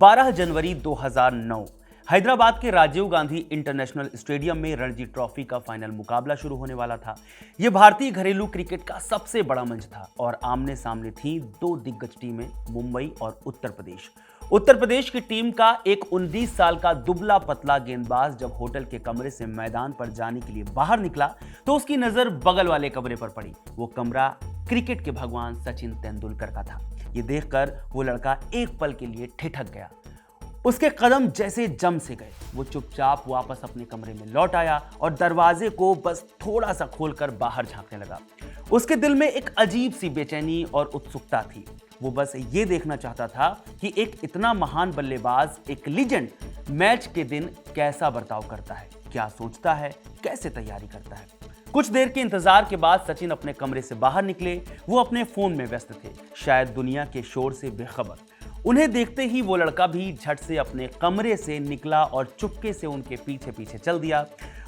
12 जनवरी 2009 हैदराबाद के Rajiv Gandhi international stadium में Ranji trophy का फाइनल मुकाबला शुरू होने वाला था। यह भारतीय घरेलू क्रिकेट का सबसे बड़ा मंच था और आमने सामने थी दो दिग्गज टीमें, मुंबई और उत्तर प्रदेश। उत्तर प्रदेश की टीम का एक 19 साल का दुबला पतला गेंदबाज जब होटल के कमरे से मैदान पर जाने के लिए बाहर निकला तो उसकी नजर बगल वाले कमरे पर पड़ी। वो कमरा क्रिकेट के भगवान सचिन तेंदुलकर का था। ये देखकर वो लड़का एक पल के लिए ठिठक गया। उसके कदम जैसे जम से गए। वो चुपचाप वापस अपने कमरे में लौट आया और दरवाजे को बस थोड़ा सा खोलकर बाहर झांकने लगा। उसके दिल में एक अजीब सी बेचैनी और उत्सुकता थी। वो बस ये देखना चाहता था कि एक इतना महान बल्लेबाज, एक लीजेंड, मैच के दिन कैसा बर्ताव करता है, क्या सोचता है, कैसे तैयारी करता है। कुछ देर के इंतजार के बाद सचिन अपने कमरे से बाहर निकले। वो अपने फोन में व्यस्त थे, शायद दुनिया के शोर से बेखबर। उन्हें देखते ही वो लड़का भी झट से अपने कमरे से निकला और चुपके से उनके पीछे पीछे चल दिया।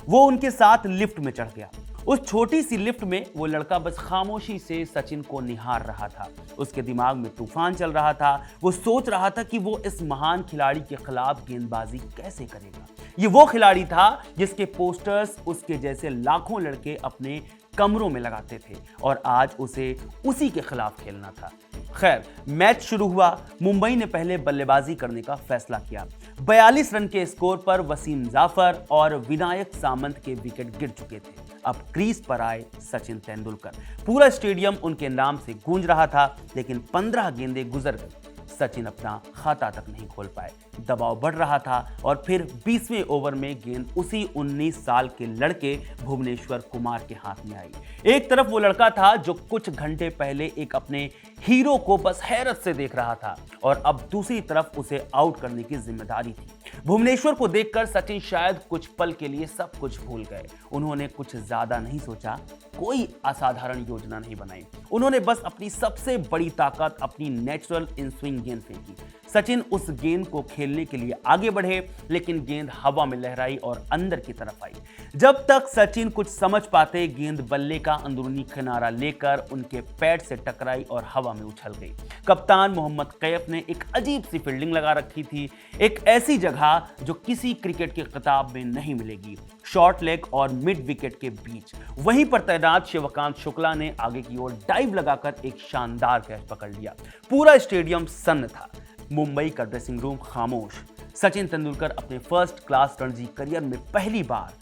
वो उनके साथ लिफ्ट में चढ़ गया। उस छोटी सी लिफ्ट में वो लड़का बस खामोशी से सचिन को निहार रहा था। उसके दिमाग में तूफान चल रहा था। वो सोच रहा था कि वो इस महान खिलाड़ी के खिलाफ गेंदबाजी कैसे करेगा। ये वो खिलाड़ी था जिसके पोस्टर्स उसके जैसे लाखों लड़के अपने कमरों में लगाते थे और आज उसे उसी के खिलाफ खेलना था। खैर, मैच शुरू हुआ। मुंबई ने पहले बल्लेबाजी करने का फैसला किया। 42 रन के स्कोर पर वसीम जाफर और विनायक सामंत के विकेट गिर चुके थे। अब क्रीज पर आए सचिन तेंदुलकर। पूरा स्टेडियम उनके नाम से गूंज रहा था, लेकिन 15 गेंदें गुजर गई। सचिन अपना खाता तक नहीं खोल पाए। दबाव बढ़ रहा था और फिर 20वें ओवर में गेंद उसी 19 साल के लड़के भुवनेश्वर कुमार के हाथ में आई। एक तरफ वो लड़का था जो कुछ घंटे पहले एक अपने हीरो को बस हैरत से देख रहा था और अब दूसरी तरफ उसे आउट करने की जिम्मेदारी थी। भुवनेश्वर को देखकर सचिन शायद कुछ पल के लिए सब कुछ भूल गए। उन्होंने कुछ ज्यादा नहीं सोचा, कोई असाधारण योजना नहीं बनाई। उन्होंने बस अपनी सबसे बड़ी ताकत, अपनी नेचुरल इन स्विंग गेंद फेंकी। सचिन उस गेंद को खेलने के लिए आगे बढ़े, लेकिन गेंद हवा में लहराई और अंदर की तरफ आई। जब तक सचिन कुछ समझ पाते, गेंद बल्ले का अंदरूनी किनारा लेकर उनके पैड से टकराई और हवा में उछल गई। कप्तान मोहम्मद कैफ ने एक अजीब सी फील्डिंग लगा रखी थी, एक ऐसी जगह जो किसी क्रिकेट की किताब में नहीं मिलेगी, शॉर्ट लेग और मिड विकेट के बीच। वहीं पर तैनात शिवकांत शुक्ला ने आगे की ओर डाइव लगाकर एक शानदार कैच पकड़ लिया। पूरा स्टेडियम सन्न था। मुंबई का ड्रेसिंग रूम खामोश। सचिन तेंदुलकर अपने फर्स्ट क्लास रणजी करियर में पहली बार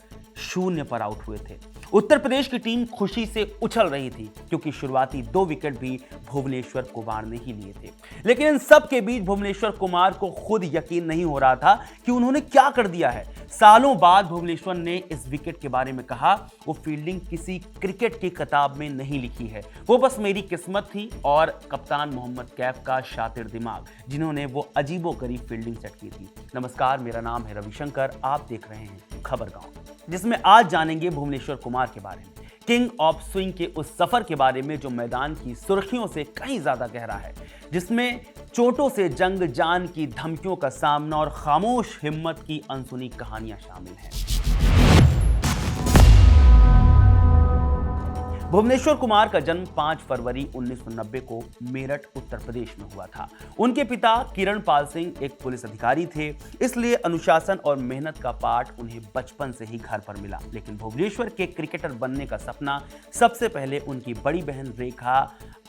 0 पर आउट हुए थे। उत्तर प्रदेश की टीम खुशी से उछल रही थी क्योंकि शुरुआती 2 विकेट भी भुवनेश्वर कुमार ने ही लिए थे। लेकिन इन सब के बीच भुवनेश्वर कुमार को खुद यकीन नहीं हो रहा था कि उन्होंने क्या कर दिया है। सालों बाद भुवनेश्वर ने इस विकेट के बारे में कहा, वो फील्डिंग किसी क्रिकेट की किताब में नहीं लिखी है, वो बस मेरी किस्मत थी और कप्तान मोहम्मद कैफ का शातिर दिमाग, जिन्होंने वो अजीबोगरीब फील्डिंग सेट की थी। नमस्कार, मेरा नाम है रविशंकर। आप देख रहे हैं खबर गांव, जिसमें आज जानेंगे भुवनेश्वर कुमार के बारे में, किंग ऑफ स्विंग के उस सफर के बारे में जो मैदान की सुर्खियों से कहीं ज्यादा गहरा है, जिसमें चोटों से जंग, जान की धमकियों का सामना और खामोश हिम्मत की अनसुनी कहानियां शामिल हैं। भुवनेश्वर कुमार का जन्म 5 फरवरी 1990 को मेरठ, उत्तर प्रदेश में हुआ था। उनके पिता किरण पाल सिंह एक पुलिस अधिकारी थे, इसलिए अनुशासन और मेहनत का पाठ उन्हें बचपन से ही घर पर मिला। लेकिन भुवनेश्वर के क्रिकेटर बनने का सपना सबसे पहले उनकी बड़ी बहन रेखा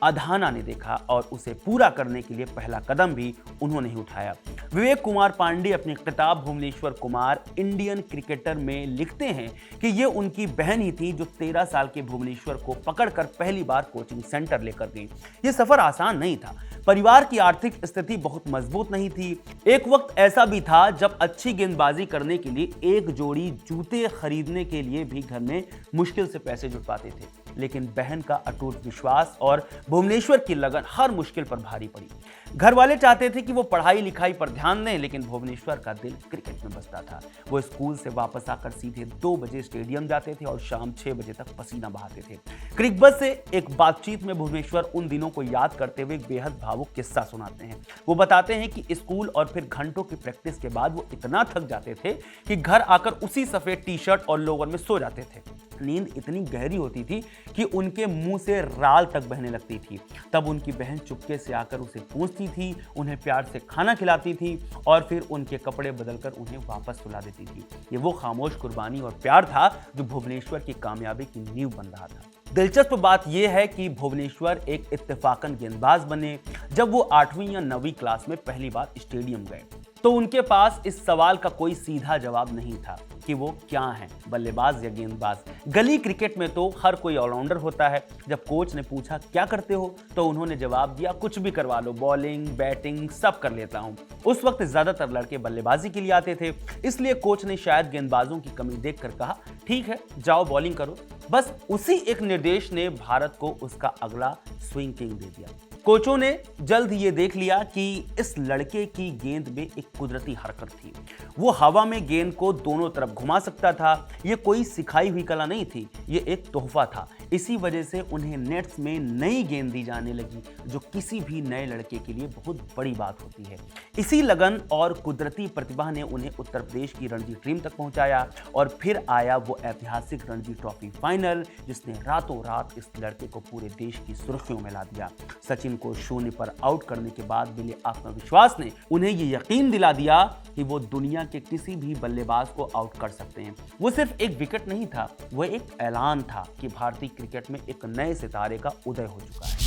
अधाना ने देखा और उसे पूरा करने के लिए पहला कदम भी उन्होंने ही उठाया। विवेक कुमार पांडे अपनी किताब भुवनेश्वर कुमार इंडियन क्रिकेटर में लिखते हैं कि ये उनकी बहन ही थी जो 13 साल के भुवनेश्वर को पकड़कर पहली बार कोचिंग सेंटर लेकर गई। ये सफर आसान नहीं था। परिवार की आर्थिक स्थिति बहुत मजबूत नहीं थी। एक वक्त ऐसा भी था जब अच्छी गेंदबाजी करने के लिए एक जोड़ी जूते खरीदने के लिए भी घर में मुश्किल से पैसे जुट पाते थे। लेकिन बहन का अटूट विश्वास और भुवनेश्वर की लगन हर मुश्किल पर भारी पड़ी। घर वाले चाहते थे कि वो पढ़ाई लिखाई पर ध्यान दें, लेकिन भुवनेश्वर का दिल क्रिकेट में बसता था। वो स्कूल से वापस आकर सीधे 2 बजे स्टेडियम जाते थे और शाम 6 बजे तक पसीना बहाते थे। क्रिकबज़ से एक बातचीत में भुवनेश्वर उन दिनों को याद करते हुए एक बेहद भावुक किस्सा सुनाते हैं। वो बताते हैं कि स्कूल और फिर घंटों की प्रैक्टिस के बाद वो इतना थक जाते थे कि घर आकर उसी सफेद टी शर्ट और लोअर में सो जाते थे। नींद इतनी गहरी होती थी कि उनके मुंह से राल तक बहने लगती थी। तब उनकी बहन चुपके से आकर उसे पूछती थी, उन्हें प्यार से खाना खिलाती थी और फिर उनके कपड़े बदलकर उन्हें वापस सुला देती थी। ये वो खामोश कुर्बानी और प्यार था जो भुवनेश्वर की कामयाबी की नींव बन रहा था। दिलचस्प बात यह है कि भुवनेश्वर एक इत्तेफाकन गेंदबाज बने जब वो 8वीं या 9वीं क्लास में पहली बार स्टेडियम गए। तो उनके पास इस सवाल का कोई सीधा जवाब नहीं था कि वो क्या हैं, बल्लेबाज या गेंदबाज। गली क्रिकेट में तो हर कोई ऑलराउंडर होता है। जब कोच ने पूछा क्या करते हो तो उन्होंने जवाब दिया, कुछ भी करवा लो, बॉलिंग बैटिंग सब कर लेता हूं। उस वक्त ज्यादातर लड़के बल्लेबाजी के लिए आते थे, इसलिए कोच ने शायद गेंदबाजों की कमी देखकर कहा, ठीक है जाओ बॉलिंग करो। बस उसी एक निर्देश ने भारत को उसका अगला स्विंग किंग दे दिया। कोचों ने जल्द ये देख लिया कि इस लड़के की गेंद में एक कुदरती हरकत थी। वो हवा में गेंद को दोनों तरफ घुमा सकता था। ये कोई सिखाई हुई कला नहीं थी, ये एक तोहफा था। इसी वजह से उन्हें नेट्स में नई गेंद दी जाने लगी, जो किसी भी नए लड़के के लिए बहुत बड़ी बात होती है। इसी लगन और कुदरती प्रतिभा ने उन्हें उत्तर प्रदेश की रणजी टीम तक पहुंचाया और फिर आया वो ऐतिहासिक रणजी ट्रॉफी फाइनल, जिसने रातों रात इस लड़के को पूरे देश की सुर्खियों में ला दिया। सचिन को शून्य पर आउट करने के बाद मिले आत्मविश्वास ने उन्हें ये यकीन दिला दिया कि वो दुनिया के किसी भी बल्लेबाज को आउट कर सकते हैं। वो सिर्फ एक विकेट नहीं था, वो एक ऐलान था कि भारतीय क्रिकेट में एक नए सितारे का उदय हो चुका है।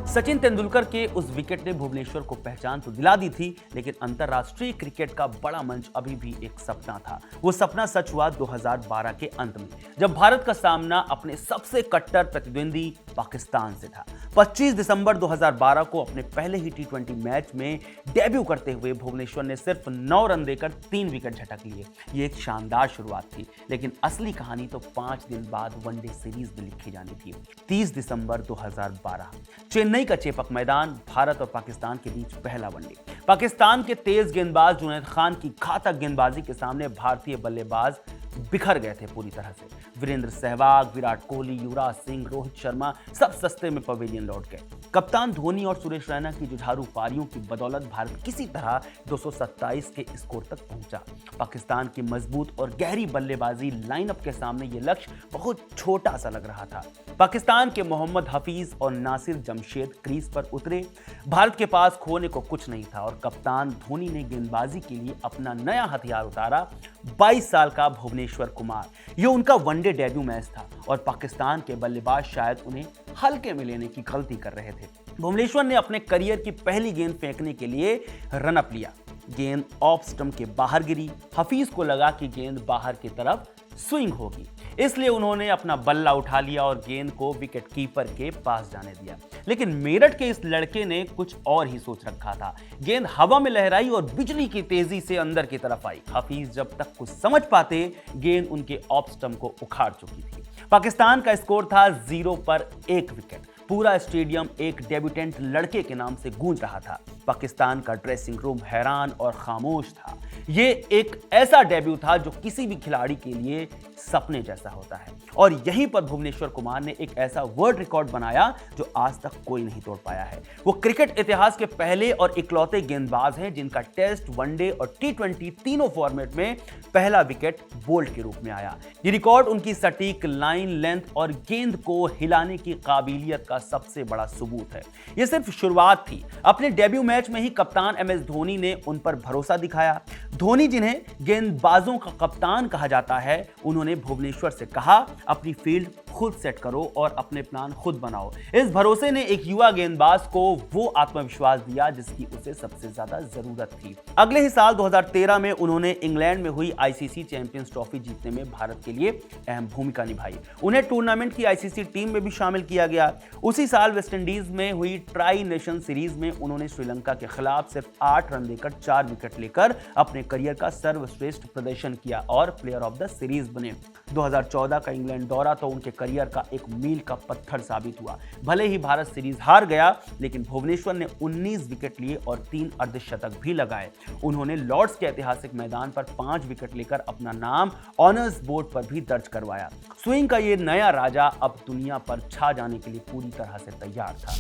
सचिन तेंदुलकर के उस विकेट ने भुवनेश्वर को पहचान तो दिला दी थी, लेकिन अंतर्राष्ट्रीय क्रिकेट का बड़ा मंच अभी भी एक सपना था। वो सपना सच हुआ 2012 के अंत में, जब भारत का सामना अपने सबसे कट्टर प्रतिद्वंदी पाकिस्तान से था। 25 दिसंबर 2012 को अपने पहले ही T20 मैच में डेब्यू करते हुए भुवनेश्वर ने सिर्फ 9 रन देकर 3 विकेट झटक लिए। ये एक शानदार शुरुआत थी, लेकिन असली कहानी तो 5 दिन बाद वनडे सीरीज में लिखी जानी थी। 30 दिसंबर 2012 चेन्नई का चेपक मैदान, भारत और पाकिस्तान के बीच पहला वनडे। पाकिस्तान के तेज गेंदबाज जुनैद खान की घातक गेंदबाजी के सामने भारतीय बल्लेबाज बिखर गए थे पूरी तरह से। वीरेंद्र सहवाग, विराट कोहली, युवराज सिंह, रोहित शर्मा सब सस्ते में पवेलियन लौट गए। कप्तान धोनी और सुरेश रैना की जुझारू पारियों की बदौलत भारत किसी तरह 227 के स्कोर तक पहुंचा। पाकिस्तान की मजबूत और गहरी बल्लेबाजी लाइनअप के सामने यह लक्ष्य बहुत छोटा सा लग रहा था। पाकिस्तान के मोहम्मद हफीज और नासिर जमशेद क्रीज पर उतरे। भारत के पास खोने को कुछ नहीं था और कप्तान धोनी ने गेंदबाजी के लिए अपना नया हथियार उतारा, 22 साल का भुवनेश्वर कुमार। यह उनका वनडे डेब्यू मैच था और पाकिस्तान के बल्लेबाज शायद उन्हें हल्के में लेने की गलती कर रहे थे। भुवनेश्वर ने अपने करियर की पहली गेंद फेंकने के लिए रनअप लिया। गेंद ऑफ स्टंप के बाहर गिरी। हफीज को लगा कि गेंद बाहर की तरफ स्विंग होगी, इसलिए उन्होंने अपना बल्ला उठा लिया और गेंद को विकेट कीपर के पास जाने दिया। लेकिन मेरठ के इस लड़के ने कुछ और ही सोच रखा था। गेंद हवा में लहराई और बिजली की तेजी से अंदर की तरफ आई। हफीज जब तक कुछ समझ पाते, गेंद उनके ऑफ स्टंप को उखाड़ चुकी थी। पाकिस्तान का स्कोर था 0 पर 1 विकेट। पूरा स्टेडियम एक डेब्यूटेंट लड़के के नाम से गूंज रहा था। पाकिस्तान का ड्रेसिंग रूम हैरान और खामोश था। ये एक ऐसा डेब्यू था जो किसी भी खिलाड़ी के लिए सपने जैसा होता है। और यहीं पर भुवनेश्वर कुमार ने एक ऐसा वर्ल्ड रिकॉर्ड बनाया जो आज तक कोई नहीं तोड़ पाया है। वो क्रिकेट इतिहास के पहले और इकलौते गेंदबाज हैं जिनका टेस्ट, वनडे और T20 तीनों फॉर्मेट में पहला विकेट बोल्ट के रूप में आया। ये रिकॉर्ड उनकी सटीक लाइन लेंथ और गेंद को हिलाने की काबिलियत का सबसे बड़ा सबूत है। यह सिर्फ शुरुआत थी। अपने डेब्यू मैच में ही कप्तान MS धोनी ने उन पर भरोसा दिखाया। धोनी, जिन्हें गेंदबाजों का कप्तान कहा जाता है, उन्होंने भुवनेश्वर से कहा, अपनी फील्ड खुद सेट करो और अपने प्लान खुद बनाओ। इस भरोसे ने एक युवा गेंदबाज को वो आत्मविश्वास दिया जिसकी उसे सबसे ज्यादा जरूरत थी। अगले ही साल 2013 में उन्होंने इंग्लैंड में हुई ICC चैंपियंस ट्रॉफी जीतने में भारत के लिए अहम भूमिका निभाई। उन्हें टूर्नामेंट की ICC टीम में भी शामिल किया गया। उसी साल वेस्टइंडीज में हुई ट्राई नेशन सीरीज में उन्होंने श्रीलंका के खिलाफ सिर्फ 8 रन देकर 4 विकेट लेकर अपने करियर का सर्वश्रेष्ठ प्रदर्शन किया और प्लेयर ऑफ द सीरीज बने। 2014 का इंग्लैंड दौरा तो उनके करियर का एक मील का पत्थर साबित हुआ। भले ही भारत सीरीज हार गया, लेकिन भुवनेश्वर ने 19 विकेट लिए और 3 अर्धशतक भी लगाए। उन्होंने लॉर्ड्स के ऐतिहासिक मैदान पर 5 विकेट लेकर अपना नाम ऑनर्स बोर्ड पर भी दर्ज करवाया। स्विंग का ये नया राजा अब दुनिया पर छा जाने के लिए पूरी तरह से तैयार था।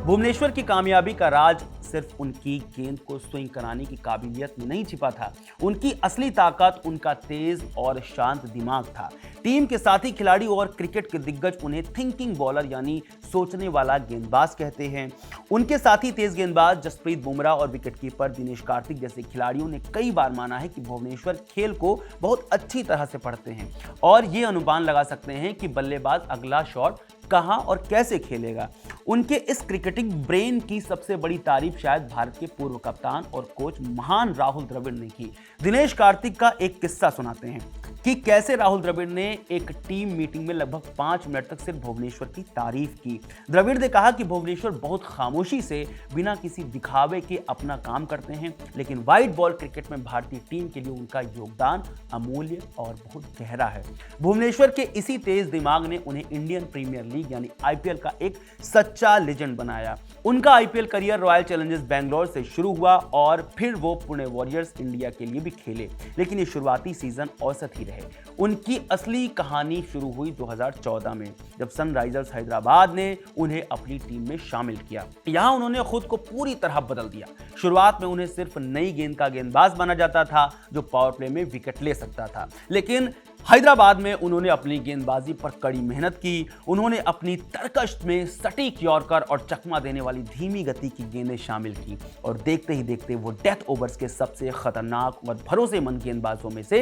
भुवनेश्वर की कामयाबी का राज सिर्फ उनकी गेंद को स्विंग कराने की काबिलियत में नहीं छिपा था, उनकी असली ताकत उनका तेज और शांत दिमाग था। टीम के साथी खिलाड़ी और क्रिकेट के दिग्गज उन्हें थिंकिंग बॉलर यानी सोचने वाला गेंदबाज कहते हैं। उनके साथी तेज गेंदबाज जसप्रीत बुमराह और विकेटकीपर दिनेश कार्तिक जैसे खिलाड़ियों ने कई बार माना है कि भुवनेश्वर खेल को बहुत अच्छी तरह से पढ़ते हैं और ये अनुमान लगा सकते हैं कि बल्लेबाज अगला शॉट कहां और कैसे खेलेगा। उनके इस क्रिकेटिंग ब्रेन की सबसे बड़ी तारीफ शायद भारत के पूर्व कप्तान और कोच महान राहुल द्रविड़ ने की। दिनेश कार्तिक का एक किस्सा सुनाते हैं कि कैसे राहुल द्रविड़ ने एक टीम मीटिंग में लगभग 5 मिनट तक सिर्फ भुवनेश्वर की तारीफ की। द्रविड़ ने कहा कि भुवनेश्वर बहुत खामोशी से बिना किसी दिखावे के अपना काम करते हैं, लेकिन वाइट बॉल क्रिकेट में भारतीय टीम के लिए उनका योगदान अमूल्य और बहुत गहरा है। भुवनेश्वर के इसी तेज दिमाग ने उन्हें इंडियन प्रीमियर लीग यानी आईपीएल का एक सच्चा लेजेंड बनाया। उनका IPL career royal Challengers Bangalore से शुरू हुआ और फिर वो पुणे वॉरियर्स इंडिया के लिए भी खेले, लेकिन ये शुरुआती सीजन औसत ही रहे। उनकी असली कहानी शुरू हुई 2014 में, जब सनराइजर्स हैदराबाद ने उन्हें अपनी टीम में शामिल किया। यहां उन्होंने खुद को पूरी तरह बदल दिया। शुरुआत में उन्हें सिर्फ नई गेंद का गेंदबाज माना जाता था जो पावर प्ले में विकेट ले सकता था, लेकिन हैदराबाद में उन्होंने अपनी गेंदबाजी पर कड़ी मेहनत की। उन्होंने अपनी तरकश में सटीक यॉर्कर और चकमा देने वाली धीमी गति की गेंदें शामिल की और देखते ही देखते वो डेथ ओवर्स के सबसे खतरनाक और भरोसेमंद गेंदबाजों में से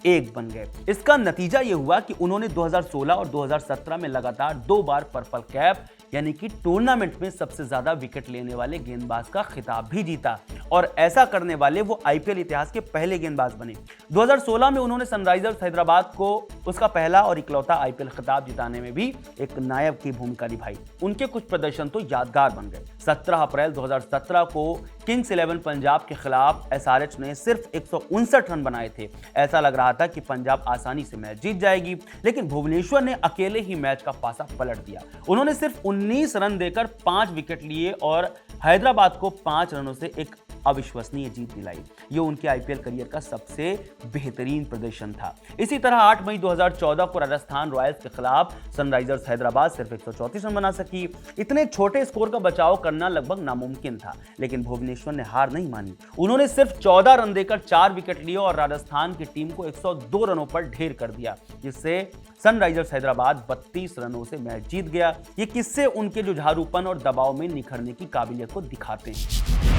एक बन गए। इसका नतीजा ये हुआ कि उन्होंने 2016 और 2017 में लगातार 2 बार पर्पल कैप यानी कि टूर्नामेंट में सबसे ज्यादा विकेट लेने वाले गेंदबाज का खिताब भी जीता और ऐसा करने वाले वो आईपीएल इतिहास के पहले गेंदबाज बने। 2016 में उन्होंने सनराइजर्स हैदराबाद को उसका पहला और इकलौता आईपीएल खिताब जिताने में भी एक नायक की भूमिका निभाई। उनके कुछ प्रदर्शन तो यादगार बन गए। 17 अप्रैल 2017 को किंग्स 11 पंजाब के खिलाफ एसआरएच ने सिर्फ 159 रन बनाए थे। ऐसा लग रहा था कि पंजाब आसानी से मैच जीत जाएगी, लेकिन भुवनेश्वर ने अकेले ही मैच का पासा पलट दिया। उन्होंने सिर्फ 19 रन देकर 5 विकेट लिए और हैदराबाद को 5 रनों से एक अविश्वसनीय जीत दिलाई। ये उनके आईपीएल करियर का सबसे बेहतरीन प्रदर्शन था। इसी तरह 8 मई 2014 को राजस्थान रॉयल्स के खिलाफ सनराइजर्स हैदराबाद सिर्फ 134 रन बना सकी। इतने छोटे स्कोर का बचाव करना लगभग नामुमकिन था, लेकिन भुवनेश्वर ने हार नहीं मानी। उन्होंने सिर्फ 14 रन देकर 4 विकेट लिए और राजस्थान की टीम को 102 रनों पर ढेर कर दिया, जिससे सनराइजर्स हैदराबाद 32 रनों से मैच जीत गया। ये किस्से उनके जुझारूपन और दबाव में निखरने की काबिलियत को दिखाते हैं।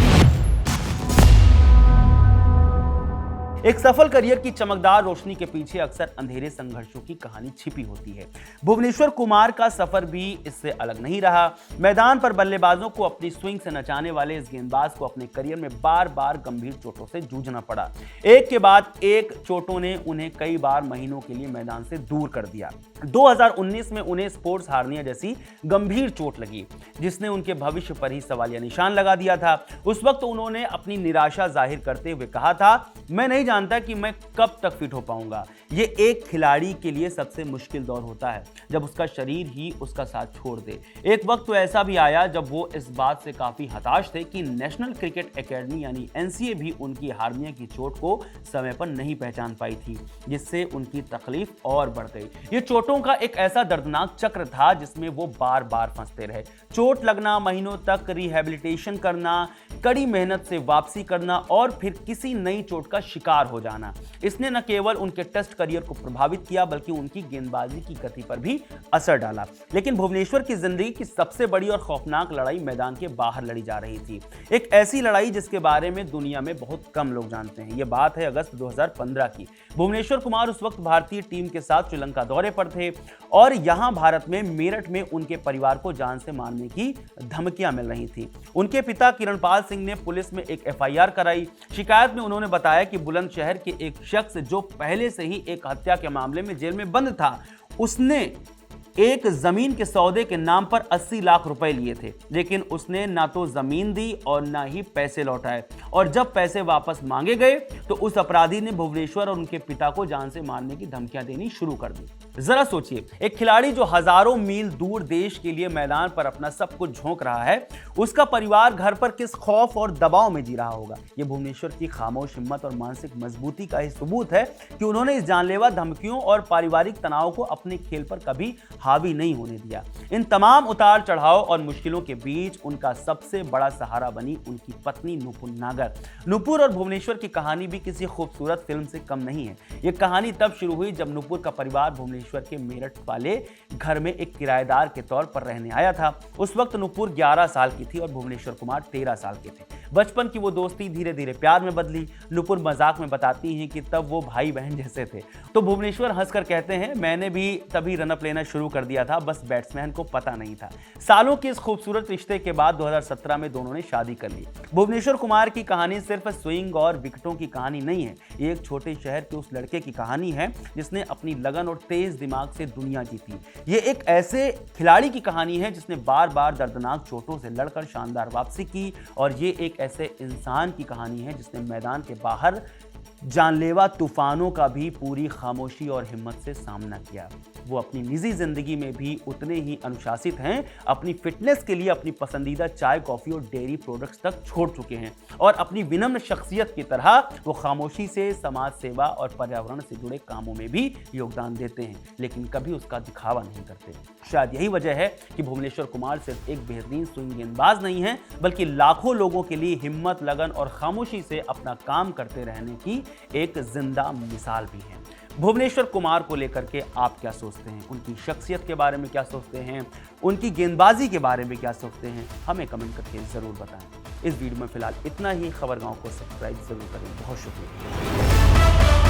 एक सफल करियर की चमकदार रोशनी के पीछे अक्सर अंधेरे संघर्षों की कहानी छिपी होती है। भुवनेश्वर कुमार का सफर भी इससे अलग नहीं रहा। मैदान पर बल्लेबाजों को अपनी स्विंग से नचाने वाले इस गेंदबाज को अपने करियर में बार बार गंभीर चोटों से जूझना पड़ा। एक के बाद एक चोटों ने उन्हें कई बार महीनों के लिए मैदान से दूर कर दिया। 2019 में उन्हें स्पोर्ट्स हार्निया जैसी गंभीर चोट लगी, जिसने उनके भविष्य पर ही सवालिया निशान लगा दिया था। उस वक्त उन्होंने अपनी निराशा जाहिर करते हुए कहा था, मैं नहीं जानता कि मैं कब तक फिट हो पाऊंगा। ये एक खिलाड़ी के लिए सबसे मुश्किल दौर होता है जब उसका शरीर ही उसका साथ छोड़ दे। एक वक्त तो ऐसा भी आया जब वो इस बात से काफी हताश थे कि नेशनल क्रिकेट एकेडमी यानी एनसीए भी उनकी हार्निया की चोट को समय पर नहीं पहचान पाई थी, जिससे उनकी तकलीफ और बढ़ गई। ये चोटों का एक ऐसा दर्दनाक चक्र था जिसमें वो बार बार फंसते रहे। चोट लगना, महीनों तक रिहैबिलिटेशन करना, कड़ी मेहनत से वापसी करना और फिर किसी नई चोट का शिकार हो जाना। इसने न केवल उनके टेस्ट करियर को प्रभावित किया बल्कि उनकी गेंदबाजी की गति पर भी असर डाला। लेकिन भुवनेश्वर की जिंदगी की सबसे बड़ी और खौफनाक लड़ाई मैदान के बाहर लड़ी जा रही थी। एक ऐसी लड़ाई जिसके बारे में दुनिया में बहुत कम लोग जानते हैं। यह बात है अगस्त 2015 की। भुवनेश्वर कुमार उस वक्त भारतीय टीम के साथ श्रीलंका दौरे पर थे और यहां भारत में मेरठ में उनके परिवार को जान से मारने की धमकियां मिल रही थी। उनके पिता किरणपाल सिंह ने पुलिस में एक एफआईआर कराई। शिकायत में उन्होंने बताया कि बुलंदशहर के एक शख्स जो पहले से ही एक हत्या के मामले में जेल में बंद था, उसने एक जमीन के सौदे के नाम पर 80 लाख रुपए लिए थे, लेकिन उसने ना तो जमीन दी और ना ही पैसे लौटाए। और जब पैसे वापस मांगे गए तो उस अपराधी ने भुवनेश्वर और उनके पिता को जान से मारने की धमकियां देनी शुरू कर दी। जरा सोचिए, एक खिलाड़ी जो हजारों मील दूर देश के लिए मैदान पर अपना सब कुछ झोंक रहा है, उसका परिवार घर पर किस खौफ और दबाव में जी रहा होगा। यह भुवनेश्वर की खामोश हिम्मत और मानसिक मजबूती का ही सबूत है कि उन्होंने इस जानलेवा धमकियों और पारिवारिक तनाव को अपने खेल पर कभी हावी नहीं होने दिया। इन तमाम उतार चढ़ाव और मुश्किलों के बीच उनका सबसे बड़ा सहारा बनी उनकी पत्नी नुपुर नागर। नुपुर और भुवनेश्वर की कहानी भी किसी खूबसूरत फिल्म से कम नहीं है। यह कहानी तब शुरू हुई जब नुपुर का परिवार भुवनेश्वर के मेरठ वाले घर में एक किराएदार के तौर पर रहने आया था। उस वक्त नुपुर 11 साल की थी और भुवनेश्वर कुमार 13 साल के थे। बचपन की वो दोस्ती धीरे धीरे प्यार में बदली। नुपुर मजाक में बताती हैं कि तब वो भाई बहन जैसे थे, तो भुवनेश्वर हंसकर कहते हैं, मैंने भी तभी रनअप लेना शुरू कर दिया था, बस बैट्समैन को पता नहीं था। सालों के इस खूबसूरत रिश्ते के बाद 2017 में दोनों ने शादी कर ली। भुवनेश्वर कुमार की कहानी सिर्फ स्विंग और विकेटों की कहानी नहीं है, ये एक छोटे शहर के उस लड़के की कहानी है जिसने अपनी लगन और तेज दिमाग से दुनिया जीती। ये एक ऐसे खिलाड़ी की कहानी है जिसने बार बार दर्दनाक चोटों से लड़कर शानदार वापसी की, और ये एक ऐसे इंसान की कहानी है जिसने मैदान के बाहर जानलेवा तूफानों का भी पूरी खामोशी और हिम्मत से सामना किया। वो अपनी निजी जिंदगी में भी उतने ही अनुशासित हैं। अपनी फिटनेस के लिए अपनी पसंदीदा चाय, कॉफी और डेयरी प्रोडक्ट्स तक छोड़ चुके हैं, और अपनी विनम्र शख्सियत की तरह वो खामोशी से समाज सेवा और पर्यावरण से जुड़े कामों में भी योगदान देते हैं, लेकिन कभी उसका दिखावा नहीं करते। शायद यही वजह है कि भुवनेश्वर कुमार सिर्फ एक बेहतरीन स्विंग गेंदबाज नहीं है, बल्कि लाखों लोगों के लिए हिम्मत, लगन और खामोशी से अपना काम करते रहने की एक जिंदा मिसाल भी है। भुवनेश्वर कुमार को लेकर के आप क्या सोचते हैं? उनकी शख्सियत के बारे में क्या सोचते हैं? उनकी गेंदबाजी के बारे में क्या सोचते हैं? हमें कमेंट करके जरूर बताएं। इस वीडियो में फिलहाल इतना ही। खबर गांव को सब्सक्राइब जरूर करें। बहुत शुक्रिया।